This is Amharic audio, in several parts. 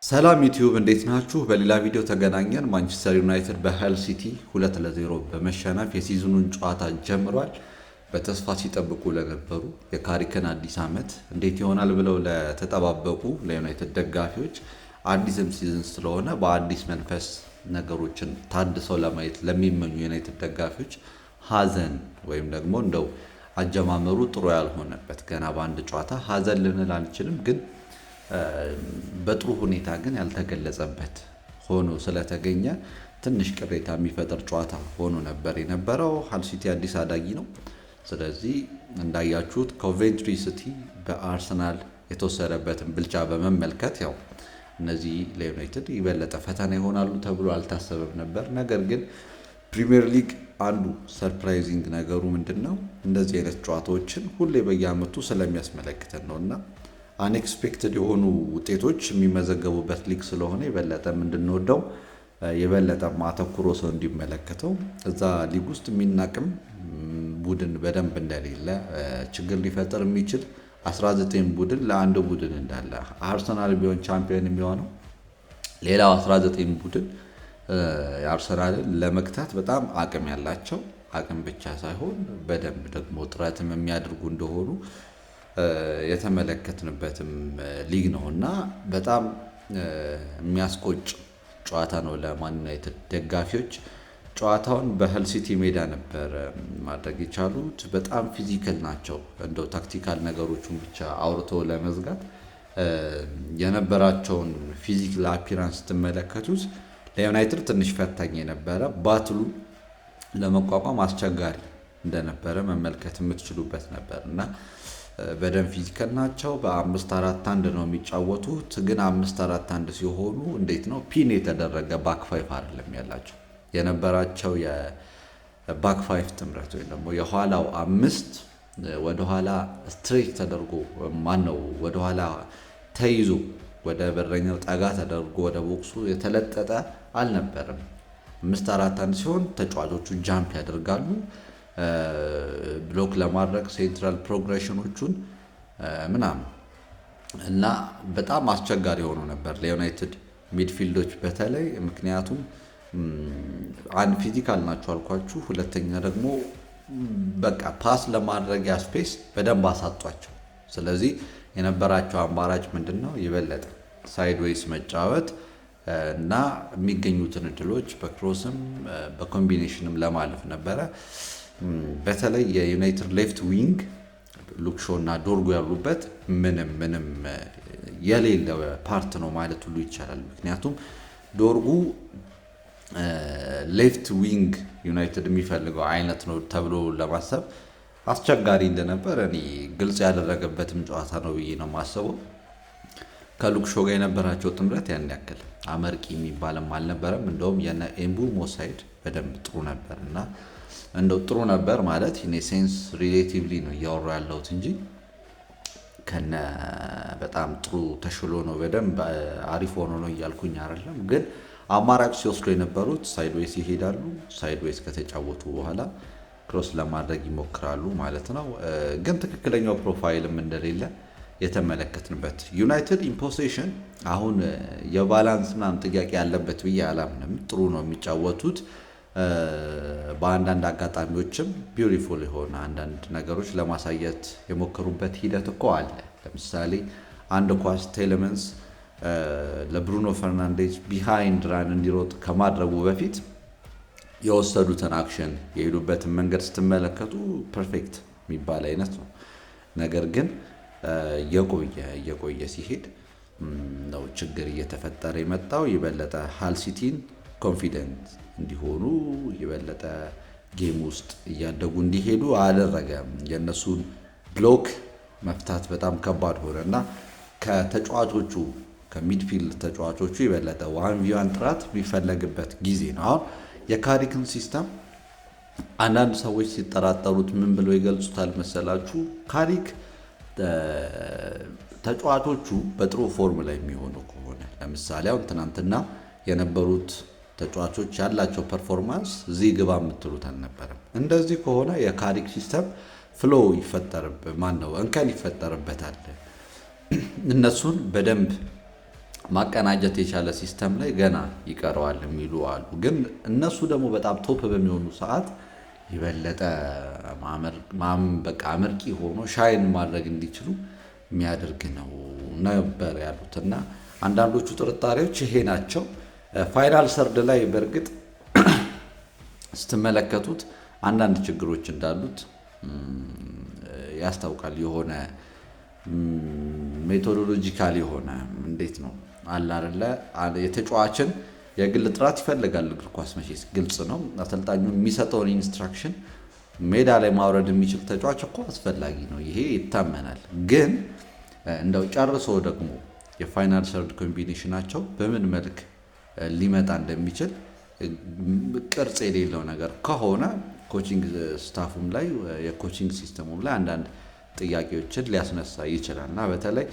ሰላም ዩቲዩብ እንዴት ናችሁ? በሌላ ቪዲዮ ተገናኘን። ማንቸስተር ዩናይትድ በሃል ሲቲ 2-0 በመሸነፍ የሲዝኑን ጨዋታ ጀምሯል። በተስፋ ሲጠብቁ ለነበሩ የካሪክን አዲስ ዓመት እንዴት ይሆናል ብለው ለተጠባበቁ ለዩናይትድ ደጋፊዎች አዲስም ሲዝን ስለሆነ በአዲስ መንፈስ ነገሮችን ታድሰው ለማየት ለሚመኙ የዩናይትድ ደጋፊዎች ሀዘን ወይም ደግሞ እንደው አጀማመሩ ጥሩ ያልሆነበት ገና በአንድ ጨዋታ ሀዘን ልንል አንችልም ግን በጥሩ ሁኔታ ግን ያልተገለጸበት ሆኖ ስለተገኘ ትንሽ ቅሬታ የሚፈጥር ጨዋታ ሆኖ ነበር የነበረው። ሃል ሲቲ አዲስ አዳጊ ነው። ስለዚህ እንዳያችሁት ኮቬንትሪ ሲቲ በአርሰናል የተወሰደበትን ብልጫ በመመልከት ያው እነዚህ ለዩናይትድ ይበለጠ ፈተና ይሆናሉ ተብሎ አልታሰበም ነበር። ነገር ግን ፕሪሚየር ሊግ አንዱ ሰርፕራይዚንግ ነገሩ ምንድነው? እንደዚህ አይነት ጨዋታዎችን ሁሌ በየአመቱ ስለሚያስመለክተን ነውና አንኤክስፔክትድ የሆኑ ውጤቶች የሚመዘገቡበት ሊግ ስለሆነ የበለጠ እንድንወደው የበለጠ ማተኩሮ ሰው እንዲመለከተው እዛ ሊግ ውስጥ የሚናቅም ቡድን በደንብ እንደሌለ ችግር ሊፈጥር የሚችል 19 ቡድን ለአንድ ቡድን እንዳለ አርሰናል ቢሆን ቻምፒዮን የሚሆነው ሌላው 19 ቡድን አርሰናልን ለመግታት በጣም አቅም ያላቸው አቅም ብቻ ሳይሆን በደንብ ደግሞ ጥረትም የሚያደርጉ እንደሆኑ የተመለከትንበትም ሊግ ነውና በጣም የሚያስቆጭ ጨዋታ ነው ለማን ዩናይትድ ደጋፊዎች። ጨዋታውን በሃል ሲቲ ሜዳ ነበር ማድረግ የቻሉት። በጣም ፊዚካል ናቸው። እንደው ታክቲካል ነገሮችን ብቻ አውርቶ ለመዝጋት የነበራቸውን ፊዚካል አፒራንስ ስትመለከቱት ለዩናይትድ ትንሽ ፈታኝ የነበረ ባትሉ ለመቋቋም አስቸጋሪ እንደነበረ መመልከት የምትችሉበት ነበር እና በደንብ ፊዚካል ናቸው። በ5-4-1 ነው የሚጫወቱት። ግን 5-4-1 ሲሆኑ እንዴት ነው ፒን የተደረገ ባክ ፋይፍ አይደለም ያላቸው የነበራቸው የባክ ፋይፍ ጥምረት ወይም ደግሞ የኋላው 5 ወደኋላ ስትሬት ተደርጎ ማነው ወደኋላ ተይዞ ወደ በረኛው ጠጋ ተደርጎ ወደ ቦክሱ የተለጠጠ አልነበረም። 5-4-1 ሲሆን ተጫዋቾቹ ጃምፕ ያደርጋሉ ብሎክ ለማድረግ ሴንትራል ፕሮግሬሽኖቹን ምናምን እና በጣም አስቸጋሪ ሆኖ ነበር ለዩናይትድ ሚድፊልዶች በተለይ ምክንያቱም አንድ ፊዚካል ናቸው አልኳችሁ። ሁለተኛ ደግሞ በቃ ፓስ ለማድረጊያ ስፔስ በደንብ አሳጧቸው። ስለዚህ የነበራቸው አማራጭ ምንድነው? ይበለጠ ሳይድዌይስ መጫወት እና የሚገኙትን እድሎች በክሮስም በኮምቢኔሽንም ለማለፍ ነበረ። በተለይ የዩናይትድ ሌፍት ዊንግ ሉክሾ እና ዶርጉ ያሉበት ምንም የሌለ ፓርት ነው ማለት ሁሉ ይቻላል። ምክንያቱም ዶርጉ ሌፍት ዊንግ ዩናይትድ የሚፈልገው አይነት ነው ተብሎ ለማሰብ አስቸጋሪ እንደነበር እኔ ግልጽ ያደረገበትም ጨዋታ ነው ብዬ ነው የማስበው። ከሉክሾ ጋር የነበራቸው ጥምረት ያን ያክል አመርቂ የሚባልም አልነበረም። እንደውም የነ ኤምቡሞ ሳይድ በደንብ ጥሩ ነበር እና እንደው ጥሩ ነበር ማለት ኢን ሴንስ ሪሌቲቭሊ ነው እያወራ ያለሁት እንጂ ከነ በጣም ጥሩ ተሽሎ ነው በደንብ አሪፍ ሆኖ ነው እያልኩኝ አይደለም። ግን አማራጭ ሲወስዱ የነበሩት ሳይድዌይስ ይሄዳሉ። ሳይድዌይስ ከተጫወቱ በኋላ ክሮስ ለማድረግ ይሞክራሉ ማለት ነው። ግን ትክክለኛው ፕሮፋይልም እንደሌለ የተመለከትንበት ዩናይትድ ኢምፖሴሽን አሁን የባላንስ ምናምን ጥያቄ ያለበት ብዬ አላምንም። ጥሩ ነው የሚጫወቱት። በአንዳንድ አጋጣሚዎችም ቢዩቲፉል የሆነ አንዳንድ ነገሮች ለማሳየት የሞከሩበት ሂደት እኮ አለ። ለምሳሌ አንድ ኳስ ቴሌመንስ ለብሩኖ ፈርናንዴዝ ቢሃይንድ ራን እንዲሮጥ ከማድረጉ በፊት የወሰዱትን አክሽን የሄዱበትን መንገድ ስትመለከቱ ፐርፌክት የሚባል አይነት ነው። ነገር ግን እየቆየ ሲሄድ ነው ችግር እየተፈጠረ የመጣው። የበለጠ ሃል ሲቲን ኮንፊደንት እንዲሆኑ የበለጠ ጌም ውስጥ እያደጉ እንዲሄዱ አደረገ። የነሱን ብሎክ መፍታት በጣም ከባድ ሆነና ከተጫዋቾቹ ከሚድፊልድ ተጫዋቾቹ የበለጠ ዋን ቪዋን ጥራት የሚፈለግበት ጊዜ ነው። አሁን የካሪክን ሲስተም አንዳንድ ሰዎች ሲጠራጠሩት ምን ብለው ይገልጹታል መሰላችሁ? ካሪክ ተጫዋቾቹ በጥሩ ፎርም ላይ የሚሆኑ ከሆነ ለምሳሌ አሁን ትናንትና የነበሩት ተጫዋቾች ያላቸው ፐርፎርማንስ እዚህ ግባ የምትሉት አልነበረም። እንደዚህ ከሆነ የካሪክ ሲስተም ፍሎ እንከን ይፈጠርበታል። እነሱን በደንብ ማቀናጀት የቻለ ሲስተም ላይ ገና ይቀረዋል የሚሉ አሉ። ግን እነሱ ደግሞ በጣም ቶፕ በሚሆኑ ሰዓት የበለጠ በቃ አመርቂ ሆኖ ሻይን ማድረግ እንዲችሉ የሚያደርግ ነው ነበር ያሉት እና አንዳንዶቹ ጥርጣሬዎች ይሄ ናቸው። ፋይናል ሰርድ ላይ በእርግጥ ስትመለከቱት አንዳንድ ችግሮች እንዳሉት ያስታውቃል። የሆነ ሜቶዶሎጂካል የሆነ እንዴት ነው አለ አይደለ የተጫዋችን የግል ጥራት ይፈልጋል። እግር ኳስ መቼስ ግልጽ ነው። አሰልጣኙ የሚሰጠውን ኢንስትራክሽን ሜዳ ላይ ማውረድ የሚችል ተጫዋች እኮ አስፈላጊ ነው፣ ይሄ ይታመናል። ግን እንደው ጨርሶ ደግሞ የፋይናል ሰርድ ኮምቢኔሽናቸው በምን መልክ ሊመጣ እንደሚችል ቅርጽ የሌለው ነገር ከሆነ ኮቺንግ ስታፉም ላይ የኮቺንግ ሲስተሙም ላይ አንዳንድ ጥያቄዎችን ሊያስነሳ ይችላል እና በተለይ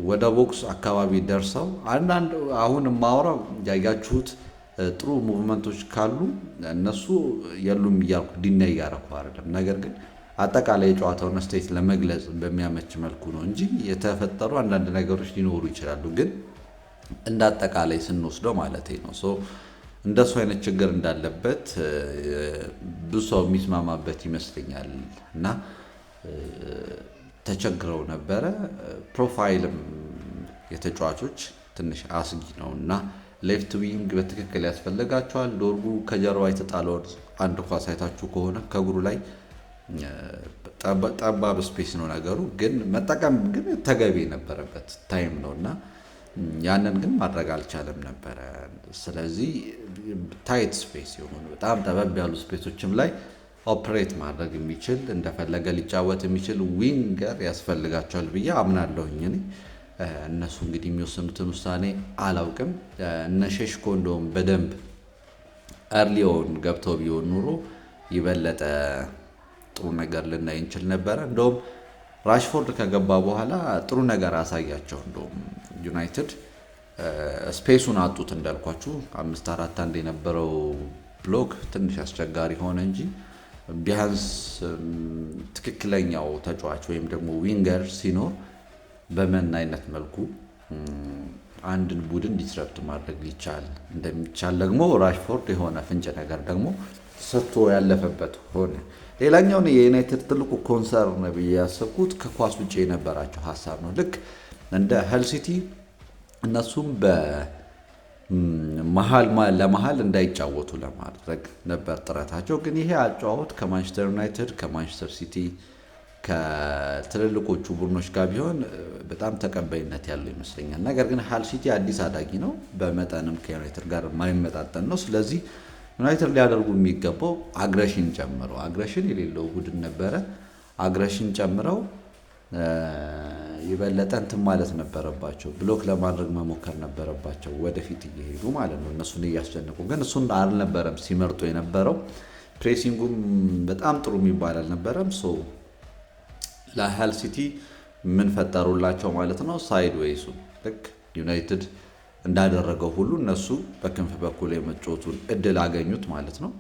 ወደ ቦክስ አካባቢ ደርሰው አንዳንድ አሁን ማውራው ያያችሁት ጥሩ ሙቭመንቶች ካሉ እነሱ የሉም እያልኩ ዲናይ እያደረኩ አይደለም። ነገር ግን አጠቃላይ የጨዋታውን ስቴት ለመግለጽ በሚያመች መልኩ ነው እንጂ የተፈጠሩ አንዳንድ ነገሮች ሊኖሩ ይችላሉ። ግን እንደ አጠቃላይ ስንወስደው ማለት ነው እንደሱ አይነት ችግር እንዳለበት ብዙ ሰው የሚስማማበት ይመስለኛል እና ተቸግረው ነበረ። ፕሮፋይልም የተጫዋቾች ትንሽ አስጊ ነው እና ሌፍት ዊንግ በትክክል ያስፈልጋቸዋል። ዶርጉ ከጀርባ የተጣለውን አንድ ኳስ አይታችሁ ከሆነ ከእግሩ ላይ ጠባብ ስፔስ ነው ነገሩ፣ ግን መጠቀም ግን ተገቢ የነበረበት ታይም ነው እና ያንን ግን ማድረግ አልቻለም ነበረ። ስለዚህ ታይት ስፔስ የሆኑ በጣም ጠበብ ያሉ ስፔሶችም ላይ ኦፕሬት ማድረግ የሚችል እንደፈለገ ሊጫወት የሚችል ዊንገር ያስፈልጋቸዋል ብዬ አምናለሁኝ። እነሱ እንግዲህ የሚወስኑትን ውሳኔ አላውቅም። እነ ሼሽኮ እንደውም በደንብ አርሊዮን ገብተው ቢሆን ኑሮ ይበለጠ ጥሩ ነገር ልናይ እንችል ነበረ። እንደውም ራሽፎርድ ከገባ በኋላ ጥሩ ነገር አሳያቸው። እንደውም ዩናይትድ ስፔሱን አጡት እንዳልኳችሁ 5-4-1 የነበረው ብሎክ ትንሽ አስቸጋሪ ሆነ እንጂ ቢያንስ ትክክለኛው ተጫዋች ወይም ደግሞ ዊንገር ሲኖር በምን አይነት መልኩ አንድን ቡድን ዲስረፕት ማድረግ ሊቻል እንደሚቻል ደግሞ ራሽፎርድ የሆነ ፍንጭ ነገር ደግሞ ሰጥቶ ያለፈበት ሆነ። ሌላኛው የዩናይትድ ትልቁ ኮንሰርን ብዬ ያሰብኩት ከኳስ ውጭ የነበራቸው ሀሳብ ነው። ልክ እንደ ሄል ሲቲ እነሱም ለመሃል እንዳይጫወቱ ለማድረግ ነበር ጥረታቸው። ግን ይሄ አጫወት ከማንቸስተር ዩናይትድ ከማንቸስተር ሲቲ ከትልልቆቹ ቡድኖች ጋር ቢሆን በጣም ተቀባይነት ያለው ይመስለኛል። ነገር ግን ሃል ሲቲ አዲስ አዳጊ ነው፣ በመጠንም ከዩናይትድ ጋር የማይመጣጠን ነው። ስለዚህ ዩናይትድ ሊያደርጉ የሚገባው አግሬሽን ጨምረው፣ አግሬሽን የሌለው ቡድን ነበረ፣ አግሬሽን ጨምረው የበለጠ እንትን ማለት ነበረባቸው፣ ብሎክ ለማድረግ መሞከር ነበረባቸው፣ ወደፊት እየሄዱ ማለት ነው እነሱን እያስጨነቁ። ግን እሱን አልነበረም ሲመርጡ የነበረው። ፕሬሲንጉም በጣም ጥሩ የሚባል አልነበረም። ለሃል ሲቲ ምን ፈጠሩላቸው ማለት ነው? ሳይድ ዌይሱ ልክ ዩናይትድ እንዳደረገው ሁሉ እነሱ በክንፍ በኩል የመጫወቱን እድል አገኙት ማለት ነው።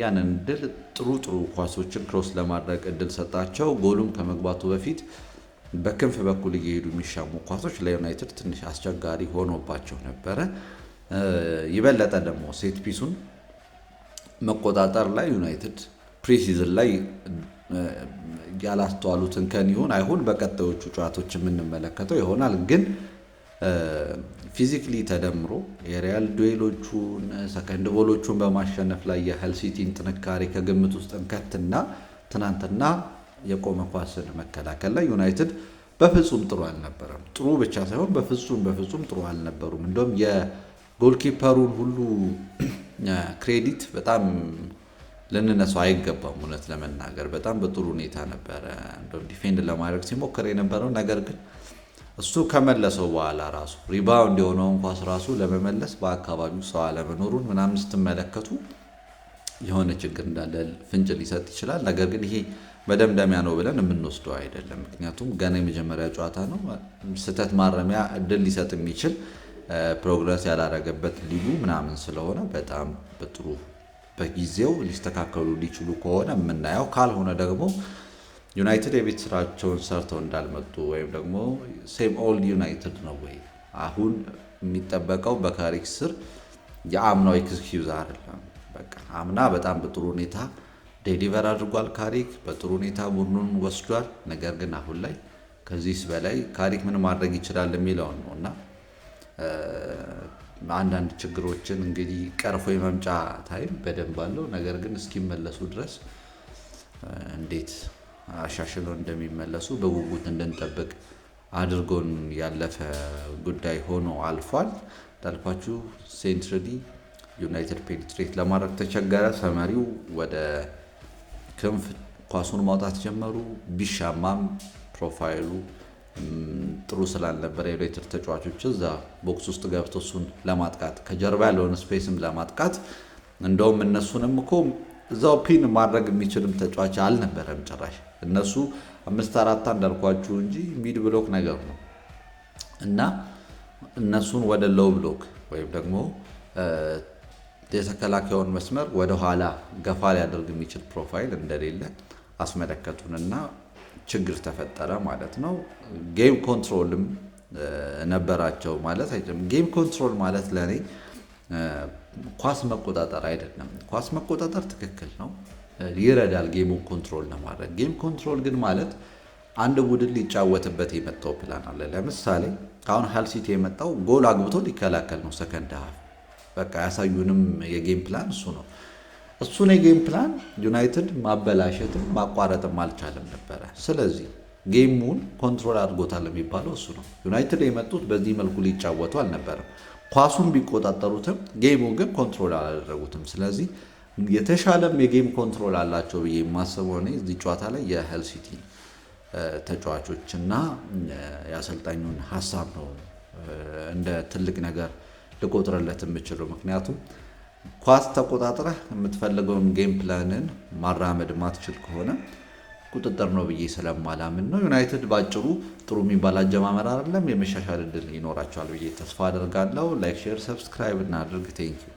ያንን እድል ጥሩ ኳሶችን ክሮስ ለማድረግ እድል ሰጣቸው። ጎሉም ከመግባቱ በፊት በክንፍ በኩል እየሄዱ የሚሻሙ ኳሶች ለዩናይትድ ትንሽ አስቸጋሪ ሆኖባቸው ነበረ። ይበለጠ ደግሞ ሴት ፒሱን መቆጣጠር ላይ ዩናይትድ ፕሪሲዝን ላይ ያላስተዋሉትን ይሁን አይሁን በቀጣዮቹ ጨዋታዎች የምንመለከተው ይሆናል። ግን ፊዚክሊ ተደምሮ የሪያል ዱዌሎቹን ሰከንድ ቦሎቹን በማሸነፍ ላይ የሃል ሲቲን ጥንካሬ ከግምት ውስጥ እንከትና ትናንትና የቆመ ኳስን መከላከል ላይ ዩናይትድ በፍጹም ጥሩ አልነበረም። ጥሩ ብቻ ሳይሆን በፍጹም ጥሩ አልነበሩም። እንደውም የጎልኪፐሩን ሁሉ ክሬዲት በጣም ልንነሳው አይገባም። እውነት ለመናገር በጣም በጥሩ ሁኔታ ነበረ እንደውም ዲፌንድ ለማድረግ ሲሞክር የነበረው። ነገር ግን እሱ ከመለሰው በኋላ ራሱ ሪባውንድ የሆነውን ኳስ ራሱ ለመመለስ በአካባቢው ሰው አለመኖሩን ምናምን ስትመለከቱ የሆነ ችግር እንዳለ ፍንጭ ሊሰጥ ይችላል። ነገር ግን ይሄ መደምደሚያ ነው ብለን የምንወስደው አይደለም። ምክንያቱም ገና የመጀመሪያ ጨዋታ ነው። ስህተት ማረሚያ እድል ሊሰጥ የሚችል ፕሮግረስ ያላረገበት ሊጉ ምናምን ስለሆነ በጣም በጥሩ በጊዜው ሊስተካከሉ ሊችሉ ከሆነ የምናየው፣ ካልሆነ ደግሞ ዩናይትድ የቤት ስራቸውን ሰርተው እንዳልመጡ ወይም ደግሞ ሴም ኦልድ ዩናይትድ ነው ወይ አሁን የሚጠበቀው በካሪክ ስር የአምናው ኤክስኪውዝ አይደለም። በቃ አምና በጣም በጥሩ ሁኔታ ዴሊቨር አድርጓል። ካሪክ በጥሩ ሁኔታ ቡድኑን ወስዷል። ነገር ግን አሁን ላይ ከዚህስ በላይ ካሪክ ምን ማድረግ ይችላል የሚለው ነው እና አንዳንድ ችግሮችን እንግዲህ ቀርፎ የመምጫ ታይም በደንብ አለው። ነገር ግን እስኪመለሱ ድረስ እንዴት አሻሽለው እንደሚመለሱ በጉጉት እንድንጠብቅ አድርጎን ያለፈ ጉዳይ ሆኖ አልፏል። እንዳልኳችሁ ሴንትራሊ ዩናይትድ ፔኔትሬት ለማድረግ ተቸገረ። ሰመሪው ወደ ክንፍ ኳሱን ማውጣት ጀመሩ። ቢሻማም ፕሮፋይሉ ጥሩ ስላልነበረ የዩናይትድ ተጫዋቾች እዛ ቦክስ ውስጥ ገብቶ እሱን ለማጥቃት ከጀርባ ያለውን ስፔስም ለማጥቃት እንደውም እነሱንም እኮ እዛው ፒን ማድረግ የሚችልም ተጫዋች አልነበረም ጭራሽ። እነሱ 5-4 እንዳልኳችሁ እንጂ ሚድ ብሎክ ነገር ነው እና እነሱን ወደ ሎው ብሎክ ወይም ደግሞ የተከላካዩን መስመር ወደ ኋላ ገፋ ሊያደርግ የሚችል ፕሮፋይል እንደሌለ አስመለከቱንና ችግር ተፈጠረ ማለት ነው። ጌም ኮንትሮልም ነበራቸው ማለት አይደለም። ጌም ኮንትሮል ማለት ለኔ ኳስ መቆጣጠር አይደለም። ኳስ መቆጣጠር ትክክል ነው፣ ይረዳል ጌሙን ኮንትሮል ለማድረግ። ጌም ኮንትሮል ግን ማለት አንድ ቡድን ሊጫወትበት የመጣው ፕላን አለ። ለምሳሌ አሁን ሃል ሲቲ የመጣው ጎል አግብቶ ሊከላከል ነው። ሰከንድ ሃፍ በቃ ያሳዩንም የጌም ፕላን እሱ ነው። እሱን የጌም ፕላን ዩናይትድ ማበላሸትም ማቋረጥም አልቻለም ነበረ። ስለዚህ ጌሙን ኮንትሮል አድርጎታል የሚባለው እሱ ነው። ዩናይትድ የመጡት በዚህ መልኩ ሊጫወቱ አልነበረም። ኳሱን ቢቆጣጠሩትም ጌሙ ግን ኮንትሮል አላደረጉትም። ስለዚህ የተሻለም የጌም ኮንትሮል አላቸው ብዬ የማስበው እኔ እዚህ ጨዋታ ላይ የሃል ሲቲ ተጫዋቾችና የአሰልጣኙን ሀሳብ ነው እንደ ትልቅ ነገር ልቆጥረለት የምችለው። ምክንያቱም ኳስ ተቆጣጥረህ የምትፈልገውን ጌም ፕላንን ማራመድ ማትችል ከሆነ ቁጥጥር ነው ብዬ ስለማላምን ነው። ዩናይትድ ባጭሩ ጥሩ የሚባል አጀማመር አይደለም፣ የመሻሻል እድል ይኖራቸዋል ብዬ ተስፋ አደርጋለሁ። ላይክ፣ ሼር፣ ሰብስክራይብ እናድርግ። ቴንኪው